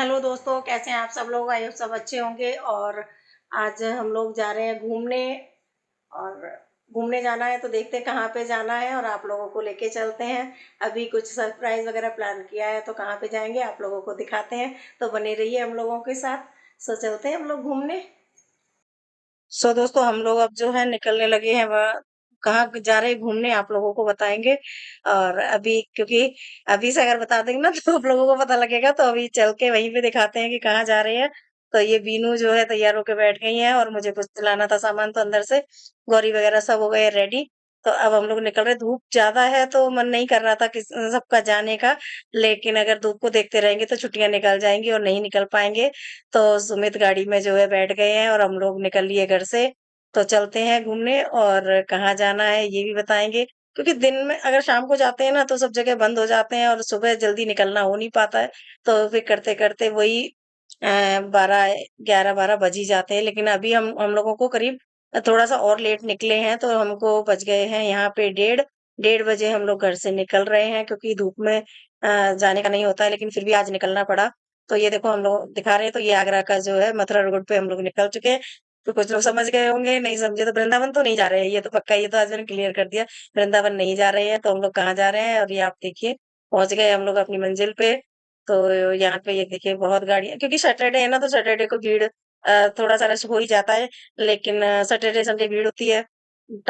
Hello दोस्तों, कैसे हैं आप सब लोग? आई होप सब अच्छे होंगे। और आज हम लोग जा रहे हैं घूमने। और घूमने जाना है तो देखते हैं कहाँ पे जाना है और आप लोगों को लेके चलते हैं। अभी कुछ सरप्राइज वगैरह प्लान किया है तो कहाँ पे जाएंगे आप लोगों को दिखाते हैं, तो बने रहिए हम लोगों के साथ। चलते हैं हम लोग घूमने। दोस्तों, हम लोग अब जो है निकलने लगे हैं। वह कहाँ जा रहे हैं घूमने आप लोगों को बताएंगे। और अभी क्योंकि अभी से अगर बता देंगे ना तो आप लोगों को पता लगेगा, तो अभी चल के वहीं पे दिखाते हैं कि कहाँ जा रहे हैं। तो ये बीनू जो है तैयार होके बैठ गई है और मुझे कुछ लाना था सामान, तो अंदर से गौरी वगैरह सब हो गए रेडी। तो अब हम लोग निकल रहे। धूप ज्यादा है तो मन नहीं कर रहा था किस सबका जाने का, लेकिन अगर धूप को देखते रहेंगे तो छुट्टियां निकल जाएंगी और नहीं निकल पाएंगे। तो सुमित गाड़ी में जो है बैठ गए हैं और हम लोग निकल लिए घर से। तो चलते हैं घूमने, और कहाँ जाना है ये भी बताएंगे। क्योंकि दिन में अगर शाम को जाते हैं ना तो सब जगह बंद हो जाते हैं और सुबह जल्दी निकलना हो नहीं पाता है। तो फिर करते करते वही 12 11 12 बज ही जाते हैं। लेकिन अभी हम लोगों को करीब थोड़ा सा और लेट निकले हैं, तो हमको बज गए हैं यहाँ पे 1:30 बजे हम लोग घर से निकल रहे हैं, क्योंकि धूप में जाने का नहीं होता है, लेकिन फिर भी आज निकलना पड़ा। तो ये देखो हम लोग दिखा रहे हैं, तो ये आगरा का जो है मथुरा रोड पे हम लोग निकल चुके हैं। तो कुछ लोग समझ गए होंगे, नहीं समझे तो वृंदावन तो नहीं जा रहे हैं, ये तो पक्का, ये तो आज मैंने क्लियर कर दिया। वृंदावन नहीं जा रहे हैं। तो हम लोग कहाँ जा रहे हैं, और ये आप देखिए पहुंच गए हम लोग अपनी मंजिल पे। तो यहाँ पे ये देखिए बहुत गाड़ियां, क्योंकि सैटरडे है ना तो सैटरडे को भीड़ थोड़ा सा रश हो ही जाता है। लेकिन सैटरडे संडे भीड़ होती है।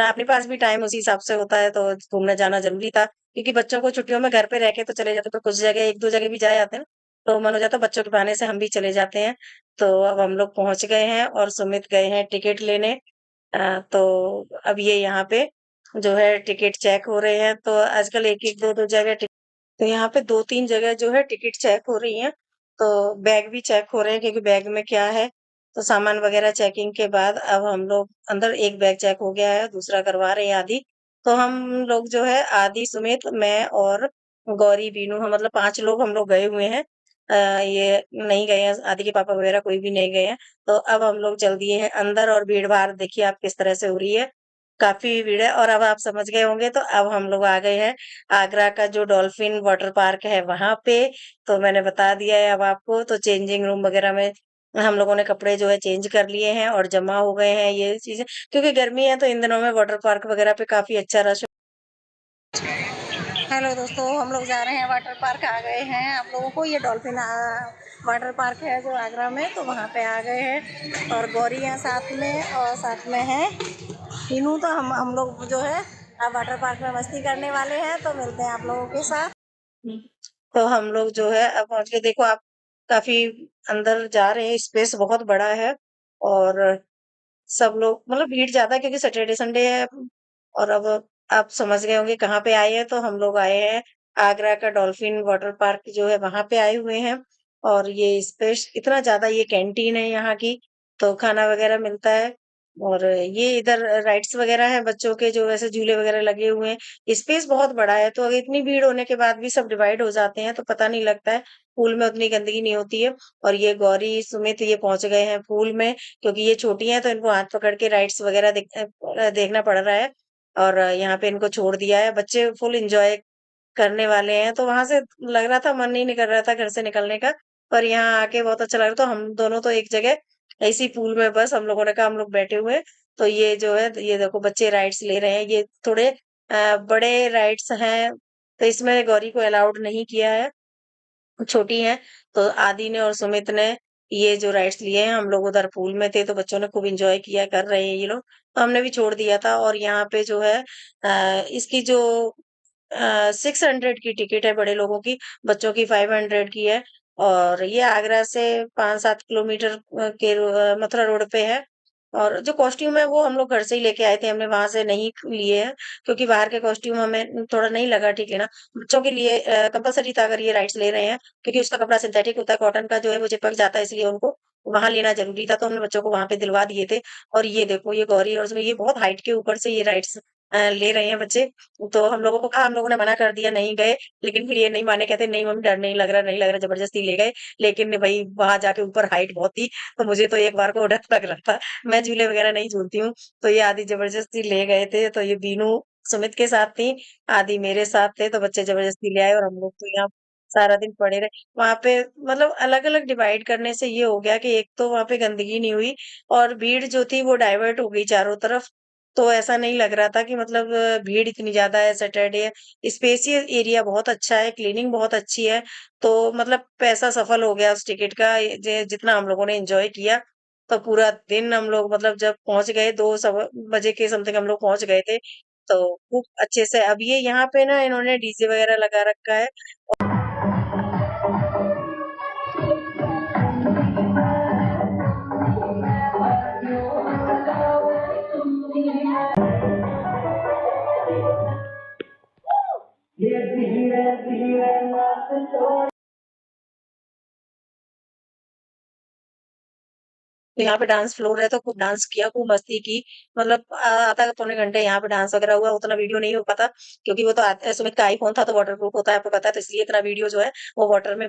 अपने पास भी टाइम उसी हिसाब से होता है, तो घूमने जाना जरूरी था, क्योंकि बच्चों को छुट्टियों में घर पे रह के तो चले जाते, तो कुछ जगह एक दो जगह भी जाए आते हैं। तो मन हो जाता है बच्चों के बहाने से हम भी चले जाते हैं। तो अब हम लोग पहुंच गए हैं और सुमित गए हैं टिकट लेने। तो अब ये यहाँ पे जो है टिकट चेक हो रहे हैं। तो आजकल एक एक दो दो जगह तो यहाँ पे दो तीन जगह जो है टिकट चेक हो रही है। तो बैग भी चेक हो रहे हैं, क्योंकि बैग में क्या है। तो सामान वगैरह चेकिंग के बाद अब हम लोग अंदर, एक बैग चेक हो गया है, दूसरा करवा रहे हैं आदि। तो हम लोग जो है आदि सुमित मैं और गौरी बीनू, हम मतलब 5 लोग हम लोग गए हुए हैं। ये नहीं गए हैं, आदि के पापा वगैरह कोई भी नहीं गए हैं। तो अब हम लोग चल दिए हैं अंदर, और भीड़ भाड़ देखिए आप किस तरह से हो रही है। काफी भीड़ है। और अब आप समझ गए होंगे, तो अब हम लोग आ गए हैं आगरा का जो डॉल्फिन वाटर पार्क है वहां पे। तो मैंने बता दिया है अब आपको। तो चेंजिंग रूम वगैरह में हम लोगों ने कपड़े जो है चेंज कर लिए हैं और जमा हो गए हैं ये चीजें, क्योंकि गर्मी है तो इन दिनों में वाटर पार्क वगैरह पे काफी अच्छा रश। हेलो दोस्तों, हम लोग जा रहे हैं वाटर पार्क। आ गए हैं आप लोगों को, ये डॉल्फिन वाटर पार्क है जो आगरा में, तो वहाँ पे आ गए हैं। और गौरी है साथ में, और साथ में है टीनू। तो हम लोग जो है अब वाटर पार्क में मस्ती करने वाले हैं, तो मिलते हैं आप लोगों के साथ। तो हम लोग जो है अब पहुंच के, देखो आप, काफी अंदर जा रहे हैं, स्पेस बहुत बड़ा है। और सब लोग मतलब भीड़ ज्यादा है, क्योंकि सैटरडे संडे है। और अब आप समझ गए होंगे कहाँ पे आए हैं। तो हम लोग आए हैं आगरा का डॉल्फिन वाटर पार्क जो है वहां पे आए हुए हैं। और ये स्पेस इतना ज्यादा, ये कैंटीन है यहाँ की, तो खाना वगैरह मिलता है। और ये इधर राइड्स वगैरह है बच्चों के, जो वैसे झूले वगैरह लगे हुए हैं। स्पेस बहुत बड़ा है, तो अगर इतनी भीड़ होने के बाद भी सब डिवाइड हो जाते हैं तो पता नहीं लगता है। पूल में उतनी गंदगी नहीं होती है। और ये गौरी सुमित ये पहुंच गए हैं पूल में, क्योंकि ये छोटी हैं तो इनको हाथ पकड़ के राइड्स वगैरह देखना पड़ रहा है। और यहाँ पे इनको छोड़ दिया है, बच्चे फुल एंजॉय करने वाले हैं। तो वहां से लग रहा था, मन ही नहीं कर रहा था घर से निकलने का। पर यहाँ आके बहुत अच्छा लग रहा। तो हम दोनों तो एक जगह इसी पूल में, बस हम लोगों ने कहा हम लोग बैठे हुए हैं। तो ये जो है, ये देखो बच्चे राइड्स ले रहे हैं। ये थोड़े बड़े राइड्स हैं, तो इसमें गौरी को अलाउड नहीं किया है, छोटी है। तो आदि ने और सुमित ने ये जो राइड्स लिए हैं, हम लोग उधर पूल में थे तो बच्चों ने खूब एंजॉय किया, कर रहे हैं ये लोग। तो हमने भी छोड़ दिया था। और यहाँ पे जो है इसकी जो 600 की टिकट है बड़े लोगों की, बच्चों की 500 की है। और ये आगरा से 5-7 किलोमीटर मथुरा रोड पे है। और जो कॉस्ट्यूम है वो हम लोग घर से ही लेके आए थे, हमने वहां से नहीं लिए हैं, क्योंकि बाहर के कॉस्ट्यूम हमें थोड़ा नहीं लगा ठीक है ना। बच्चों के लिए कंपलसरी था अगर ये राइट्स ले रहे हैं, क्योंकि उसका कपड़ा सिंथेटिक होता है, कॉटन का जो है वो चिपक जाता है, इसलिए उनको वहां लेना जरूरी था। तो हमने बच्चों को वहां पे दिलवा दिए थे। और ये देखो ये गौरी, और उसमें ये बहुत हाइट के ऊपर से ये राइट्स ले रहे हैं बच्चे। तो हम लोगों को कहा, हम लोगों ने मना कर दिया, नहीं गए। लेकिन फिर ये नहीं माने, कहते नहीं मम्मी डर नहीं लग रहा, नहीं लग रहा, जबरदस्ती ले गए। लेकिन भाई वहां जाके ऊपर हाइट बहुत थी, तो मुझे तो एक बार को डर लग रहा था। मैं झूले वगैरह नहीं झूलती हूँ। तो ये आदि जबरदस्ती ले गए थे। तो ये बीनू सुमित के साथ थी, आदि मेरे साथ थे, तो बच्चे जबरदस्ती ले आए और हम लोग तो यहाँ सारा दिन पड़े रहे। वहाँ पे मतलब अलग-अलग डिवाइड करने से ये हो गया कि एक तो वहाँ पे गंदगी नहीं हुई और भीड़ जो थी वो डाइवर्ट हो गई चारों तरफ। तो ऐसा नहीं लग रहा था कि मतलब भीड़ इतनी ज़्यादा है, सैटरडे है। स्पेशियस एरिया बहुत अच्छा है, क्लीनिंग बहुत अच्छी है। तो मतलब पैसा सफल हो गया उस टिकट का जे जितना हम लोगों ने एन्जॉय किया। तो पूरा दिन हम लोग मतलब जब पहुँच गए 2 सवा बजे के समथिंग हम लोग पहुँच गए थे। तो खूब अच्छे से अब ये यहाँ पे ना इन्होंने डीजे वगैरह लगा रखा है। तो यहाँ पे डांस फ्लोर है तो खूब डांस किया, खूब मस्ती की। मतलब आधा पौने घंटे यहाँ पे डांस वगैरह हुआ, उतना वीडियो नहीं हो पाता क्योंकि वो तो सुमित का आईफ़ोन था तो वाटरप्रूफ होता है, आपको पता है, तो इसलिए इतना वीडियो जो है वो वाटर में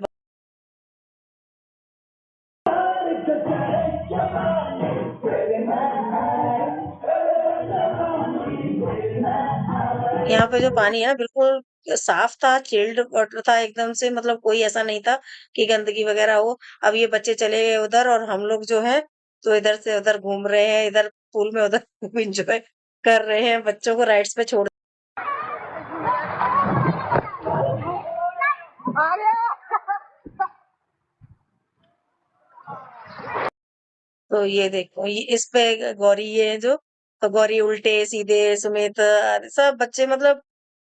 यहाँ पे जो पानी है ना बिल्कुल साफ था, चिल्ड वाटर था एकदम से मतलब कोई ऐसा नहीं था कि गंदगी वगैरह हो। अब ये बच्चे चले गए उधर और हम लोग जो है तो इधर से उधर घूम रहे हैं, इधर पूल में उधर एन्जॉय कर रहे हैं, बच्चों को राइड्स पे छोड़ तो ये देखो ये इस पे गौरी ये है जो तो गौरी उल्टे सीधे सुमित सब बच्चे मतलब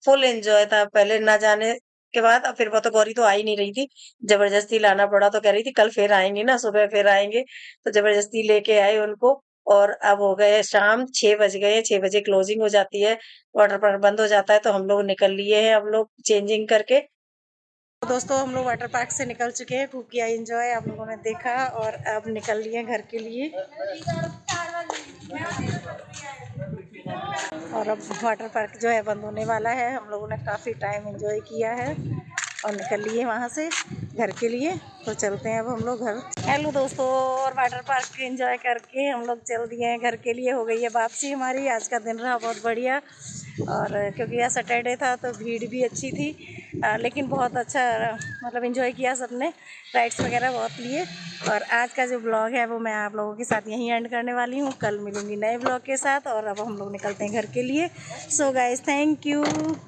फुल एंजॉय था पहले ना जाने के बाद अब फिर वो तो गौरी तो आ ही नहीं रही थी जबरदस्ती लाना पड़ा तो कह रही थी कल फिर आएंगे ना सुबह फिर आएंगे तो जबरदस्ती लेके आए उनको और अब हो गए शाम 6 बज गए 6 बजे क्लोजिंग हो जाती है वाटर पार्क बंद हो जाता है तो हम लोग निकल लिए हैं हम लोग चेंजिंग करके तो दोस्तों हम लोग वाटर पार्क से निकल चुके हैं खूब किया एंजॉय आप लोगों ने देखा और अब निकल लिए घर के लिए और अब वाटर पार्क जो है बंद होने वाला है हम लोगों ने काफ़ी टाइम एंजॉय किया है और निकल लिए वहाँ से घर के लिए तो चलते हैं अब हम लोग घर। हेलो दोस्तों और वाटर पार्क एंजॉय करके हम लोग चल दिए हैं घर के लिए हो गई है वापसी हमारी। आज का दिन रहा बहुत बढ़िया और क्योंकि यह सैटरडे था तो भीड़ भी अच्छी थी लेकिन बहुत अच्छा मतलब एंजॉय किया सबने राइड्स वगैरह बहुत लिए। और आज का जो ब्लॉग है वो मैं आप लोगों के साथ यहीं एंड करने वाली हूँ। कल मिलूंगी नए ब्लॉग के साथ और अब हम लोग निकलते हैं घर के लिए। सो गाइस थैंक यू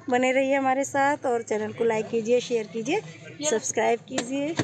बने रहिए हमारे साथ और चैनल को लाइक कीजिए शेयर कीजिए सब्सक्राइब कीजिए।